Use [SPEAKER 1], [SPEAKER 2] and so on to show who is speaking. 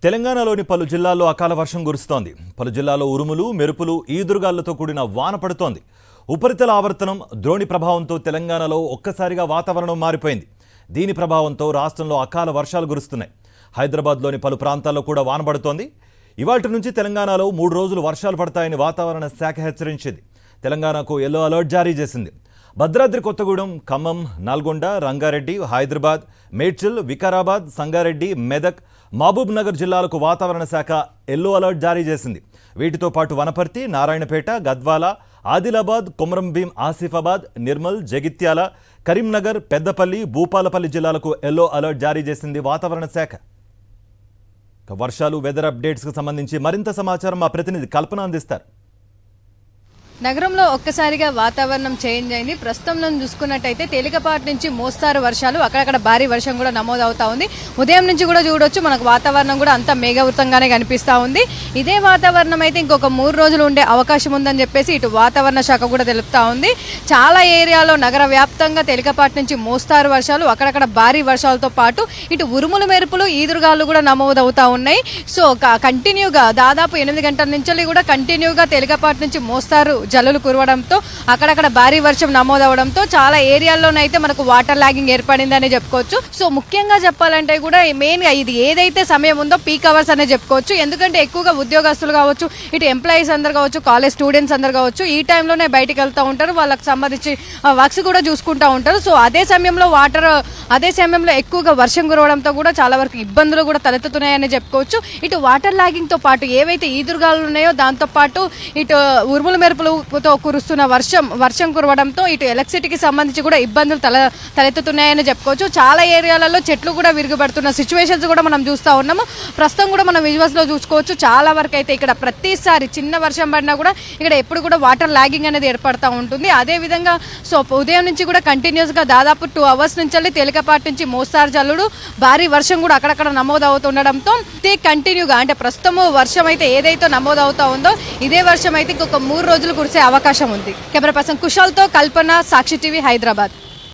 [SPEAKER 1] తెలంగాణలోని పలు జిల్లాల్లో అకాల వర్షం కురుస్తోంది. పలు జిల్లాల్లో ఉరుములు, మెరుపులు, ఈదురుగాలులతో కూడిన వాన పడుతోంది. ఉపరితల ఆవర్తనం, ద్రోణి ప్రభావంతో తెలంగాణలో ఒక్కసారిగా వాతావరణం మారిపోయింది. దీని ప్రభావంతో రాష్ట్రంలో అకాల వర్షాలు కురుస్తున్నాయి. హైదరాబాద్లోని పలు ప్రాంతాల్లో కూడా వాన పడుతోంది. ఇవాల్టి నుంచి తెలంగాణలో 3 రోజులు వర్షాలు పడతాయని వాతావరణ శాఖ హెచ్చరించింది. తెలంగాణకు ఎల్లో అలర్ట్ జారీ చేసింది. భద్రాద్రి కొత్తగూడెం, ఖమ్మం, నల్గొండ, రంగారెడ్డి, హైదరాబాద్, మేడ్చల్, వికారాబాద్, సంగారెడ్డి, మెదక్, మహబూబ్ నగర్ జిల్లాలకు వాతావరణ శాఖ ఎల్లో అలర్ట్ జారీ చేసింది. వీటితో పాటు వనపర్తి, నారాయణపేట, గద్వాల, ఆదిలాబాద్, కొమరంభీం, ఆసిఫాబాద్, నిర్మల్, జగిత్యాల, కరీంనగర్, పెద్దపల్లి, భూపాలపల్లి జిల్లాలకు ఎల్లో అలర్ట్ జారీ చేసింది వాతావరణ శాఖ. వర్షాలు, వెదర్ అప్డేట్స్కి సంబంధించి మరింత సమాచారం మా ప్రతినిధి కల్పన అందిస్తారు.
[SPEAKER 2] నగరంలో ఒక్కసారిగా వాతావరణం చేంజ్ అయింది. ప్రస్తుతం చూసుకున్నట్టయితే తేలికపాటి నుంచి మోస్తారు వర్షాలు, అక్కడక్కడ భారీ వర్షం కూడా నమోదవుతా ఉంది. ఉదయం నుంచి కూడా చూడొచ్చు, మనకు వాతావరణం కూడా అంతా మేఘవృతంగానే కనిపిస్తూ ఉంది. ఇదే వాతావరణం అయితే ఇంకొక 3 రోజులు ఉండే అవకాశం ఉందని చెప్పేసి ఇటు వాతావరణ శాఖ కూడా తెలుపుతా ఉంది. చాలా ఏరియాలో నగర వ్యాప్తంగా తేలికపాటి నుంచి మోస్తారు వర్షాలు, అక్కడక్కడ భారీ వర్షాలతో పాటు ఇటు ఉరుములు, మెరుపులు, ఈదురుగాలు కూడా నమోదవుతా ఉన్నాయి. సో కంటిన్యూగా దాదాపు 8 గంటల నుంచి కూడా కంటిన్యూగా తేలికపాటి నుంచి మోస్తారు జల్లులు కురవడంతో అక్కడక్కడ భారీ వర్షం నమోదవడంతో చాలా ఏరియాల్లోనైతే మనకు వాటర్ లాగింగ్ ఏర్పడిందని చెప్పుకోవచ్చు. సో ముఖ్యంగా చెప్పాలంటే కూడా మెయిన్గా ఇది ఏదైతే సమయం ఉందో పీక్ అవర్స్ అనే చెప్పుకోవచ్చు. ఎందుకంటే ఎక్కువగా ఉద్యోగస్తులు కావచ్చు, ఇటు ఎంప్లాయీస్ అందరు కావచ్చు, కాలేజ్ స్టూడెంట్స్ అందరు కావచ్చు, ఈ టైంలోనే బయటికి వెళ్తూ ఉంటారు, వాళ్ళకి సంబంధించి వర్క్స్ కూడా చూసుకుంటూ ఉంటారు. సో అదే సమయంలో ఎక్కువగా వర్షం కురవడంతో కూడా చాలా వరకు ఇబ్బందులు కూడా తలెత్తుతున్నాయని చెప్పుకోవచ్చు. ఇటు వాటర్ లాగింగ్ తో పాటు ఏవైతే ఈదురుగాలు ఉన్నాయో దాంతో పాటు ఇటు ఉరుములు మెరుపులు తో కురుస్తున్న వర్షం కురవడంతో ఇటు ఎలక్ట్రిసిటీకి సంబంధించి కూడా ఇబ్బందులు తలెత్తుతున్నాయని చెప్పుకోవచ్చు. చాలా ఏరియాలలో చెట్లు కూడా విరుగుపడుతున్న సిచ్యువేషన్స్ కూడా మనం చూస్తూ ఉన్నాము. ప్రస్తుతం కూడా మనం విజువల్స్ లో చూసుకోవచ్చు. చాలా వరకు అయితే ఇక్కడ ప్రతిసారి చిన్న వర్షం పడినా కూడా ఇక్కడ ఎప్పుడు కూడా వాటర్ లాగింగ్ అనేది ఏర్పడుతూ ఉంటుంది. అదే విధంగా సో ఉదయం నుంచి కూడా కంటిన్యూస్ గా దాదాపు 2 అవర్స్ నుంచి తేలికపాటి నుంచి మోస్తారు జల్లుడు, భారీ వర్షం కూడా అక్కడక్కడ నమోదవుతుండడంతో కంటిన్యూగా అంటే ప్రస్తుతం వర్షం అయితే ఏదైతే నమోదవుతా ఉందో ఇదే వర్షం అయితే ఇంకొక 3 రోజులు కురిసే అవకాశం ఉంది. కెమెరా పర్సన్ కుషాల్తో కల్పన, సాక్షి టీవీ, హైదరాబాద్.